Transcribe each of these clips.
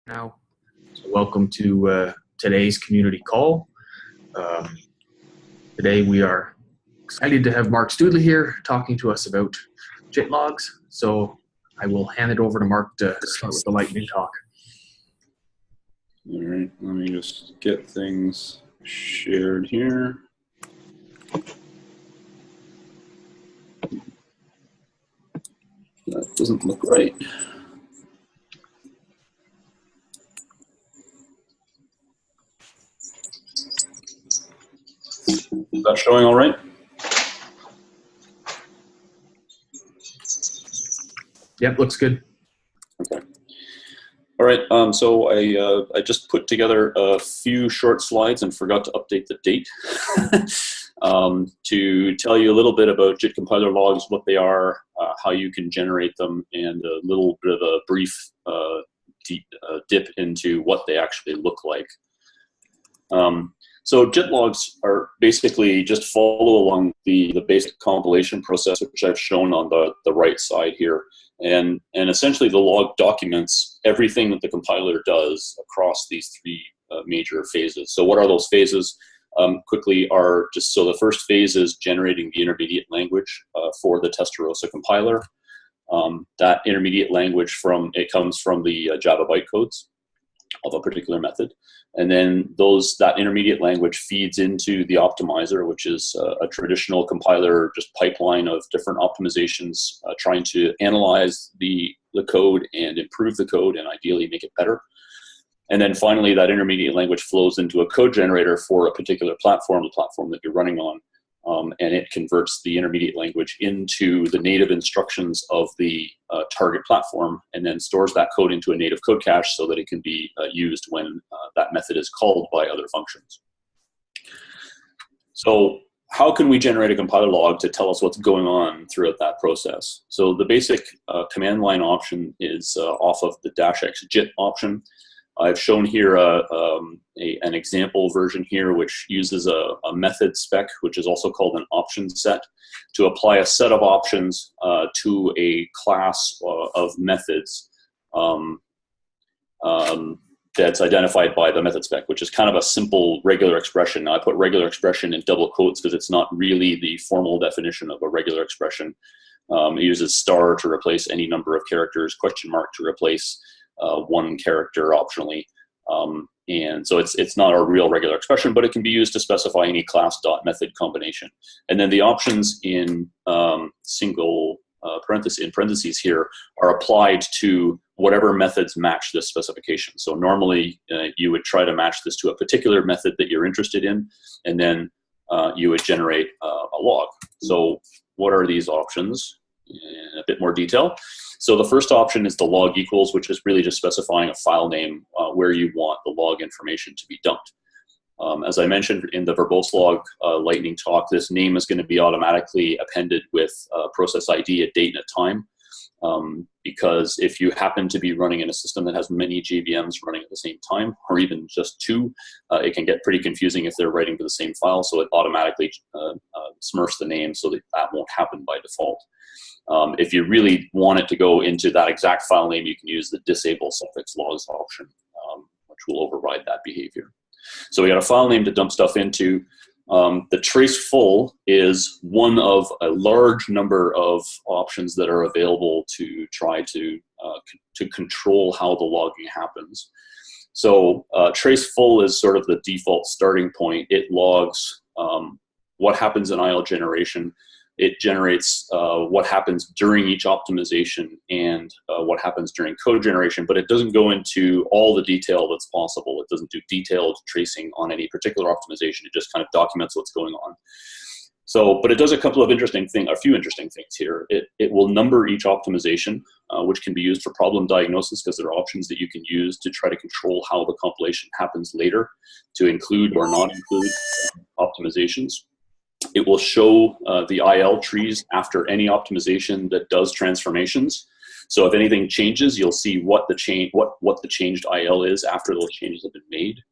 now. So welcome to today's community call. Today we are excited to have Mark Studley here talking to us about JIT logs. So I will hand it over to Mark to start with the lightning talk. All right, let me just get things shared here. That doesn't look right. Is that showing all right? Yep, looks good. Okay. All right, so I just put together a few short slides and forgot to update the date to tell you a little bit about JIT compiler logs, what they are, how you can generate them, and a little bit of a brief dip into what they actually look like. So JIT logs are basically just follow along the basic compilation process, which I've shown on the right side here. And essentially the log documents everything that the compiler does across these three major phases. So what are those phases? Quickly are just, so the first phase is generating the intermediate language for the Testarossa compiler. That intermediate language comes from the Java bytecodes of a particular method. And then that intermediate language feeds into the optimizer, which is a traditional compiler, just pipeline of different optimizations, trying to analyze the code and improve the code and ideally make it better. And then finally, that intermediate language flows into a code generator for a particular platform, the platform that you're running on. And it converts the intermediate language into the native instructions of the target platform, and then stores that code into a native code cache so that it can be used when that method is called by other functions. So how can we generate a compiler log to tell us what's going on throughout that process? So the basic command line option is off of the -x JIT option. I've shown here an example version here, which uses a method spec, which is also called an option set, to apply a set of options to a class of methods that's identified by the method spec, which is kind of a simple regular expression. Now, I put regular expression in double quotes because it's not really the formal definition of a regular expression. It uses star to replace any number of characters, question mark to replace one character optionally, and so it's not a real regular expression, but it can be used to specify any class.method combination. And then the options in single parentheses here are applied to whatever methods match this specification. So normally you would try to match this to a particular method that you're interested in, and then you would generate a log. So what are these options in a bit more detail? So the first option is the log equals, which is really just specifying a file name where you want the log information to be dumped. As I mentioned in the verbose log lightning talk, this name is going to be automatically appended with process ID, a date and a time, because if you happen to be running in a system that has many JVMs running at the same time, or even just two, it can get pretty confusing if they're writing to the same file, so it automatically smurfs the name so that won't happen by default. If you really want it to go into that exact file name, you can use the disable suffix logs option, which will override that behavior. So we got a file name to dump stuff into. The trace full is one of a large number of options that are available to try to control how the logging happens. So trace full is sort of the default starting point. It logs what happens in IL generation. It generates what happens during each optimization and what happens during code generation, but it doesn't go into all the detail that's possible. It doesn't do detailed tracing on any particular optimization. It just kind of documents what's going on. So, but it does a few interesting things here. It will number each optimization, which can be used for problem diagnosis because there are options that you can use to try to control how the compilation happens later, to include or not include optimizations. It will show the IL trees after any optimization that does transformations. So if anything changes, you'll see what the changed IL is after those changes have been made.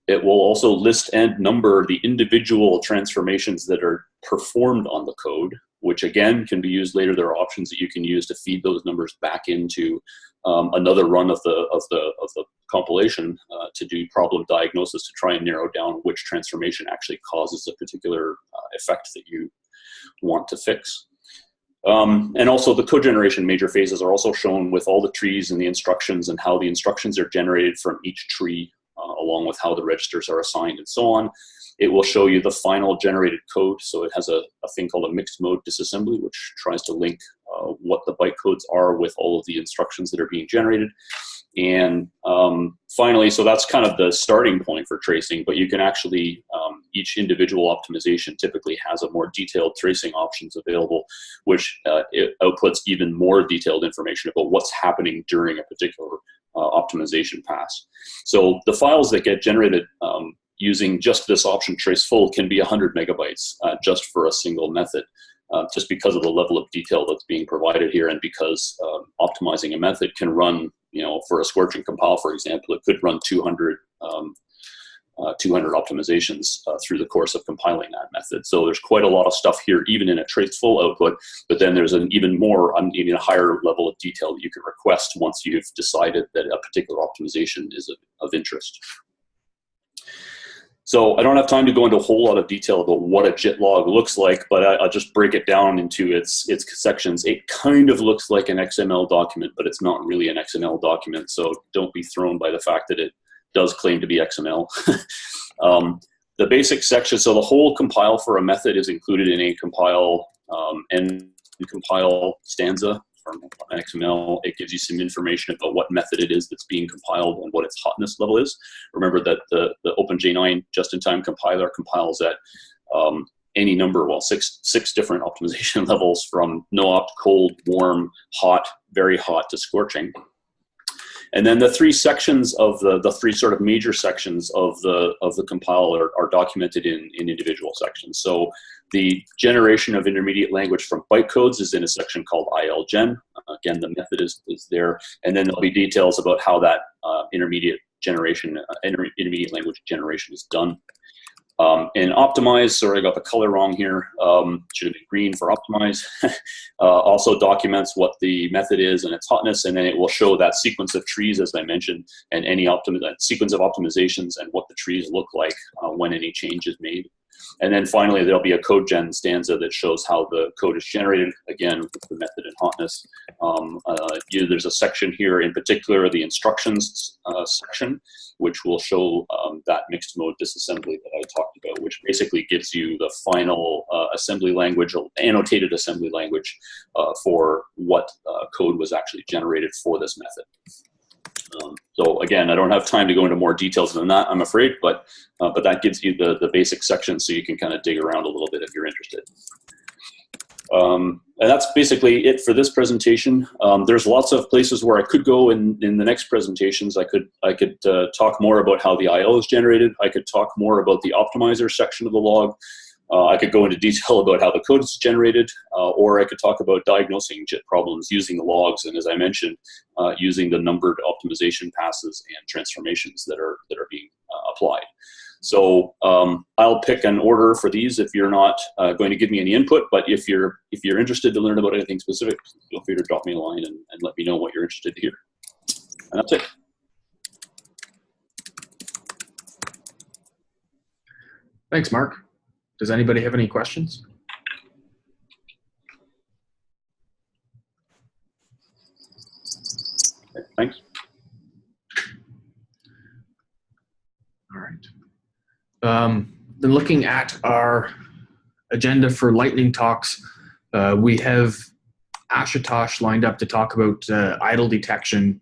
It will also list and number the individual transformations that are performed on the code, which again can be used later. There are options that you can use to feed those numbers back into another run of the compilation to do problem diagnosis to try and narrow down which transformation actually causes a particular effect that you want to fix. And also the code generation major phases are also shown with all the trees and the instructions and how the instructions are generated from each tree, along with how the registers are assigned and so on. It will show you the final generated code. So it has a thing called a mixed mode disassembly, which tries to link what the bytecodes are with all of the instructions that are being generated. And finally, so that's kind of the starting point for tracing, but you can actually, each individual optimization typically has a more detailed tracing options available, which it outputs even more detailed information about what's happening during a particular optimization pass. So the files that get generated using just this option trace full can be 100 megabytes just for a single method. Just because of the level of detail that's being provided here, and because optimizing a method can run, for a scorch and compile, for example, it could run 200 optimizations through the course of compiling that method. So there's quite a lot of stuff here, even in a trace full output, but then there's an even a higher level of detail that you can request once you've decided that a particular optimization is of interest. So I don't have time to go into a whole lot of detail about what a JIT log looks like, but I'll just break it down into its sections. It kind of looks like an XML document, but it's not really an XML document, so don't be thrown by the fact that it does claim to be XML. The basic section, so the whole compile for a method is included in a compile and compile stanza from XML. It gives you some information about what method it is that's being compiled and what its hotness level is. Remember that the OpenJ9 just-in-time compiler compiles at any number, well, six different optimization levels, from no-opt, cold, warm, hot, very hot to scorching. And then the three sections of the three sort of major sections of the compile are documented in individual sections. So the generation of intermediate language from bytecodes is in a section called ILGen. Again, the method is there, and then there'll be details about how that intermediate language generation is done. And optimize, sorry, I got the color wrong here, should have been green for optimize, also documents what the method is and its hotness, and then it will show that sequence of trees, as I mentioned, and any sequence of optimizations and what the trees look like when any change is made. And then finally, there'll be a code gen stanza that shows how the code is generated, again, with the method and hotness. There's a section here, in particular, the instructions section, which will show that mixed mode disassembly that I talked about, which basically gives you the final assembly language, annotated assembly language for what code was actually generated for this method. So again, I don't have time to go into more details than that, I'm afraid, but that gives you the basic section so you can kind of dig around a little bit if you're interested. And that's basically it for this presentation. There's lots of places where I could go in the next presentations. I could talk more about how the IL is generated. I could talk more about the optimizer section of the log. I could go into detail about how the code is generated, or I could talk about diagnosing JIT problems using the logs, and as I mentioned, using the numbered optimization passes and transformations that are being applied. So I'll pick an order for these if you're not going to give me any input, but if you're interested to learn about anything specific, feel free to drop me a line and let me know what you're interested to hear. And that's it. Thanks, Mark. Does anybody have any questions? Okay, thanks. All right. Then looking at our agenda for lightning talks, we have Ashutosh lined up to talk about idle detection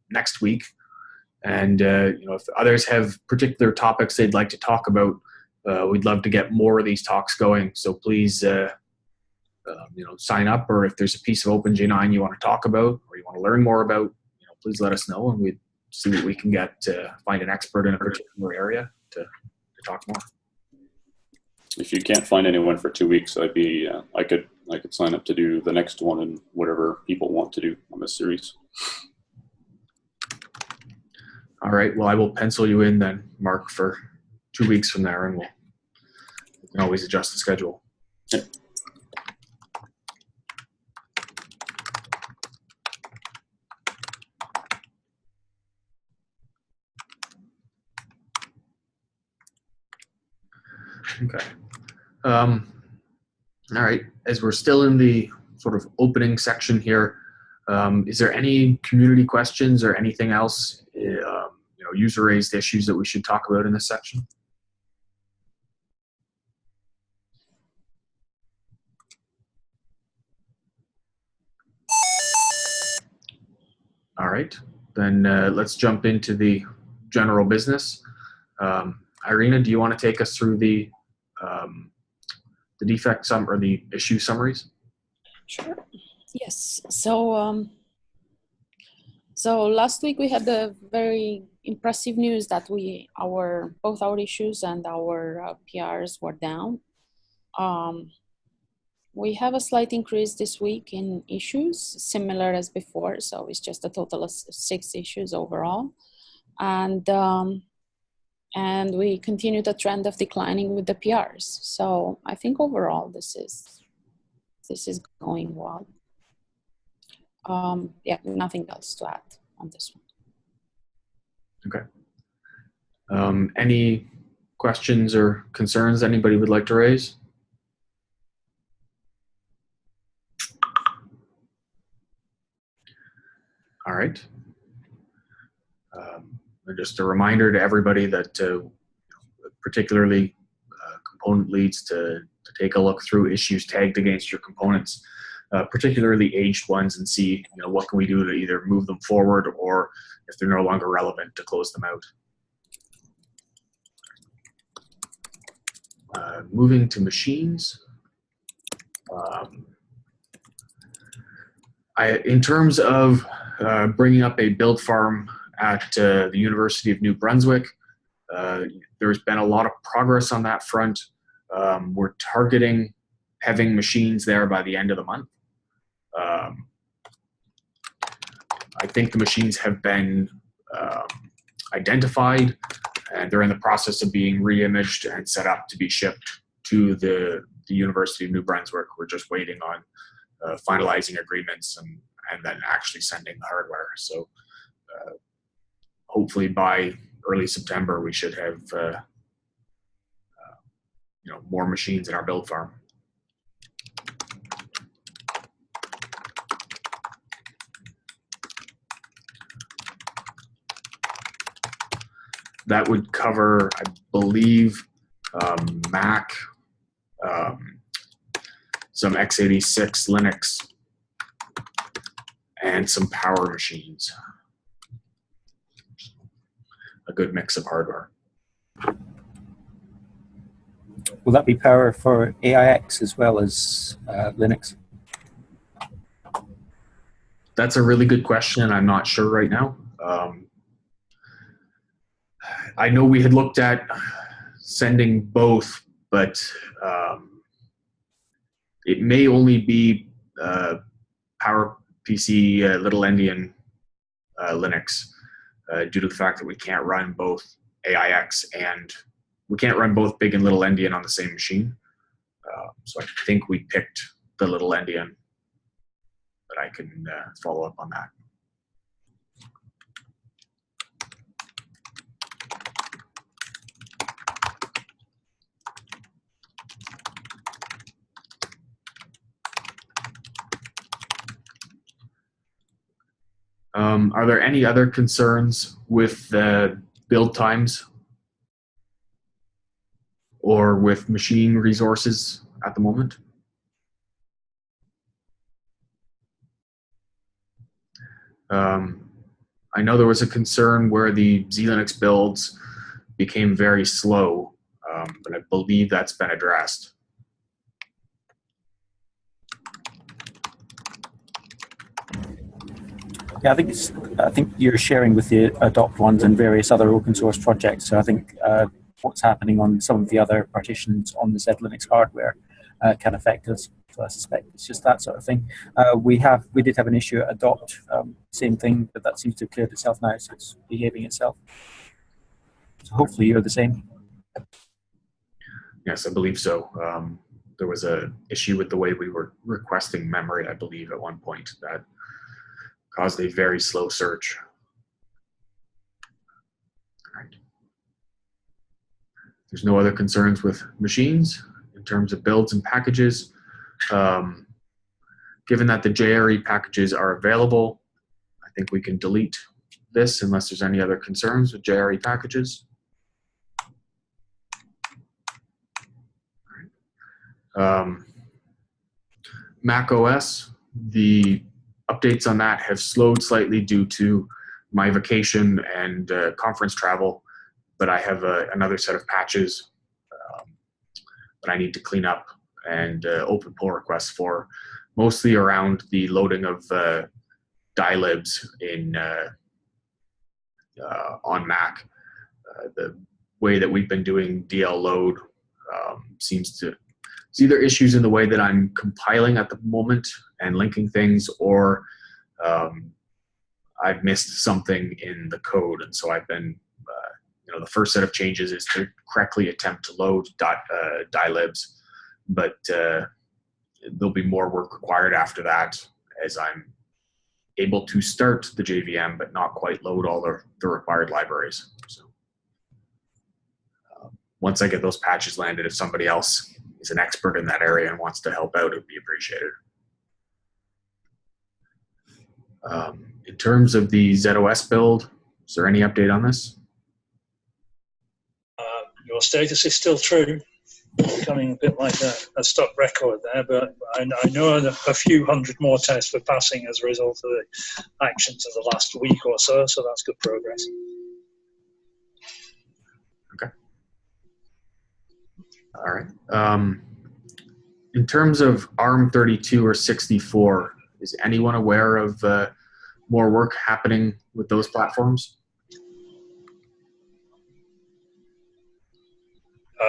next week. And if others have particular topics they'd like to talk about, we'd love to get more of these talks going. So please, sign up, or if there's a piece of OpenJ9 you want to talk about or you want to learn more about, please let us know, and we'd see what we can get to find an expert in a particular area to talk more. If you can't find anyone for 2 weeks, I could sign up to do the next one and whatever people want to do on this series. All right. Well, I will pencil you in then, Mark, for 2 weeks from there, and we can always adjust the schedule. Yep. Okay. All right. As we're still in the sort of opening section here, is there any community questions or anything else, user-raised issues that we should talk about in this section? All right. Then let's jump into the general business. Irina, do you want to take us through the defect or the issue summaries? Sure. Yes. So last week we had the very impressive news that both our issues and our PRs were down. We have a slight increase this week in issues, similar as before. So it's just a total of 6 issues overall, and we continue the trend of declining with the PRs. So I think overall this is going well. Yeah, nothing else to add on this one. Okay. Any questions or concerns anybody would like to raise? All right. Just a reminder to everybody that particularly component leads to take a look through issues tagged against your components, particularly aged ones, and see what can we do to either move them forward, or if they're no longer relevant, to close them out. Moving to machines. In terms of bringing up a build farm at the University of New Brunswick, there's been a lot of progress on that front. We're targeting having machines there by the end of the month. I think the machines have been identified, and they're in the process of being re-imaged and set up to be shipped to the University of New Brunswick. We're just waiting on finalizing agreements and then actually sending the hardware. So hopefully by early September, we should have more machines in our build farm. That would cover, I believe, Mac, some x86 Linux, and some power machines. A good mix of hardware. Will that be power for AIX as well as Linux? That's a really good question. I'm not sure right now. I know we had looked at sending both, but it may only be PowerPC Little Endian Linux due to the fact that we can't run both AIX and we can't run both Big and Little Endian on the same machine. So I think we picked the Little Endian, but I can follow up on that. Are there any other concerns with the build times or with machine resources at the moment? I know there was a concern where the Linux builds became very slow, but I believe that's been addressed. Yeah, I think you're sharing with the Adopt ones and various other open source projects. So I think what's happening on some of the other partitions on the Linux hardware can affect us. So I suspect it's just that sort of thing. We did have an issue at Adopt, same thing, but that seems to have cleared itself now, so it's behaving itself. So hopefully you're the same. Yes, I believe so. There was an issue with the way we were requesting memory, I believe, at one point that caused a very slow search. All right. There's no other concerns with machines in terms of builds and packages. Given that the JRE packages are available, I think we can delete this unless there's any other concerns with JRE packages. Mac OS, the updates on that have slowed slightly due to my vacation and conference travel, but I have another set of patches that I need to clean up and open pull requests for, mostly around the loading of dilibs in on Mac. The way that we've been doing DL load seems to, it's either issues in the way that I'm compiling at the moment and linking things, or I've missed something in the code. And so I've been, the first set of changes is to correctly attempt to load dilibs, but there'll be more work required after that as I'm able to start the JVM, but not quite load all the required libraries. So once I get those patches landed, if somebody else is an expert in that area and wants to help out, it would be appreciated. In terms of the ZOS build, is there any update on this? Your status is still true, becoming a bit like a stock record there, but I know a few hundred more tests were passing as a result of the actions of the last week or so, so that's good progress. Okay. All right. In terms of ARM32 or 64, is anyone aware of more work happening with those platforms?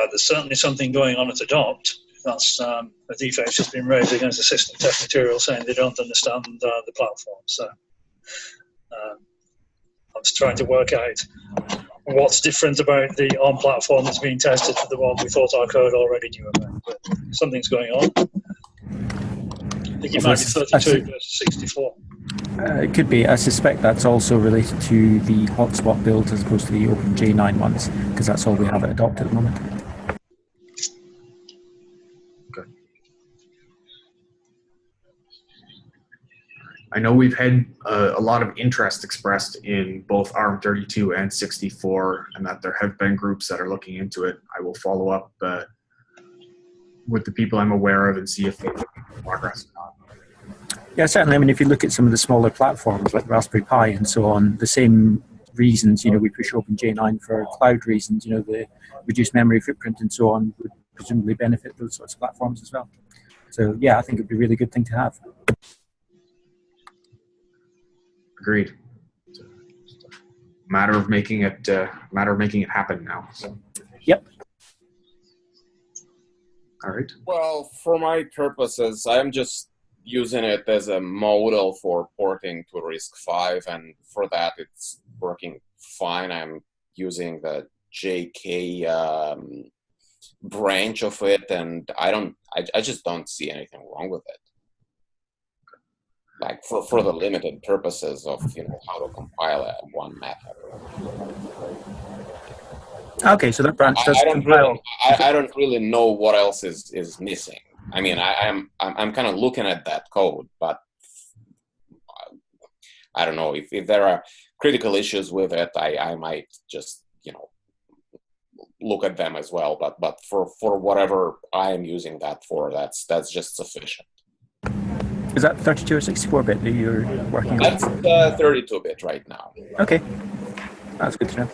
There's certainly something going on at Adopt. That's a defect has been raised against the system test material saying they don't understand the platform. So I'm just trying to work out what's different about the ARM platform that's being tested to the one we thought our code already knew about. But something's going on. I think it might be 32 versus 64. It could be. I suspect that's also related to the hotspot build as opposed to the OpenJ9 ones, because that's all we have at Adopt at the moment. Okay. I know we've had a lot of interest expressed in both ARM32 and 64, and that there have been groups that are looking into it. I will follow up with the people I'm aware of and see if they've made progress or not. Yeah, certainly. I mean, if you look at some of the smaller platforms like Raspberry Pi and so on, the same reasons, we push OpenJ9 for cloud reasons, the reduced memory footprint and so on would presumably benefit those sorts of platforms as well. So, yeah, I think it'd be a really good thing to have. Agreed. It's a matter of making it happen now. So. Yep. All right. Well, for my purposes, I'm just using it as a model for porting to RISC-V, and for that it's working fine. I'm using the JK branch of it, and I just don't see anything wrong with it. Like for the limited purposes of how to compile one method. Okay, so that branch does compile. I don't really know what else is missing. I mean, I'm kind of looking at that code, but I don't know if there are critical issues with it. I might just look at them as well. But for whatever I am using that for, that's just sufficient. Is that 32 or 64-bit that you're working on? That's 32-bit right now. Okay, that's good to know.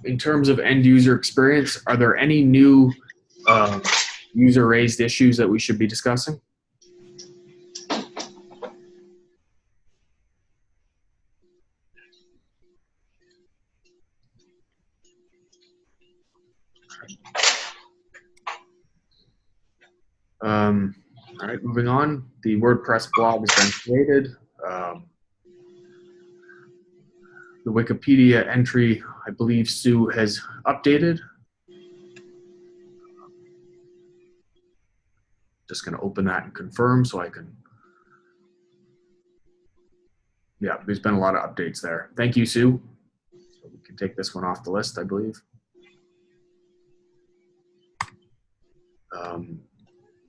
In terms of end user experience, are there any new user raised issues that we should be discussing? All right, moving on. The WordPress blog has been created. the Wikipedia entry, I believe Sue has updated. Just going to open that and confirm so I can. Yeah, there's been a lot of updates there. Thank you, Sue. So we can take this one off the list, I believe.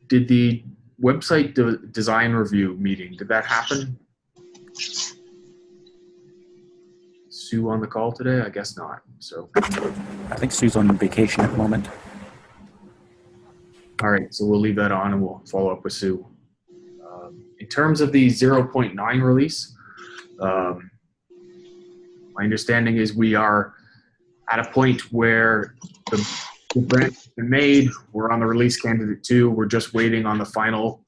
Did the website design review meeting, did that happen? Sue on the call today? I guess not. So I think Sue's on vacation at the moment. all right, so we'll leave that on and we'll follow up with Sue. In terms of the 0.9 release, my understanding is we are at a point where the branch has been made. We're on the release candidate 2. We're just waiting on the final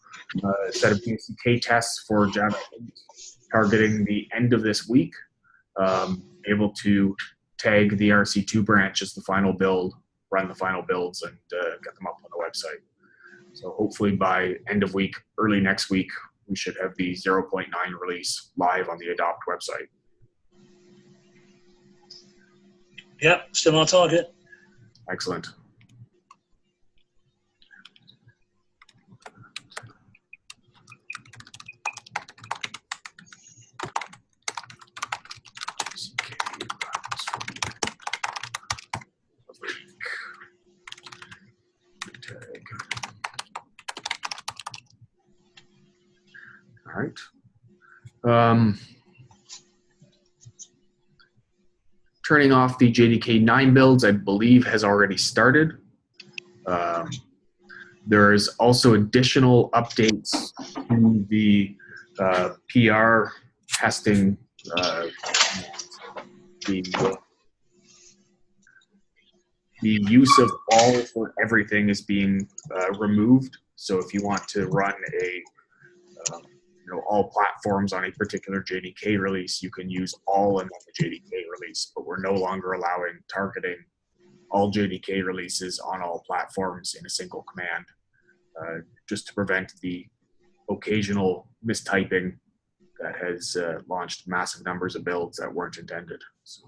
set of BCK tests for Java 8, targeting the end of this week. Able to tag the RC2 branch as the final build, run the final builds, and get them up on the website. So hopefully by end of week, early next week, we should have the 0.9 release live on the Adopt website. Yeah, still on target. Excellent. All right. Turning off the JDK 9 builds, I believe, has already started. There's also additional updates to the PR testing. The use of all for everything is being removed. So if you want to run a all platforms on a particular JDK release, you can use all in the JDK release, but we're no longer allowing targeting all JDK releases on all platforms in a single command, just to prevent the occasional mistyping that has launched massive numbers of builds that weren't intended. So.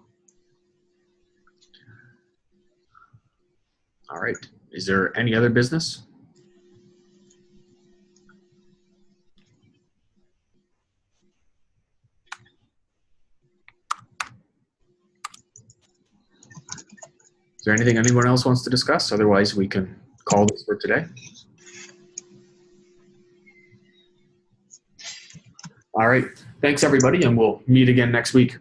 All right, is there any other business? Is there anything anyone else wants to discuss? Otherwise, we can call this for today. All right. Thanks, everybody, and we'll meet again next week.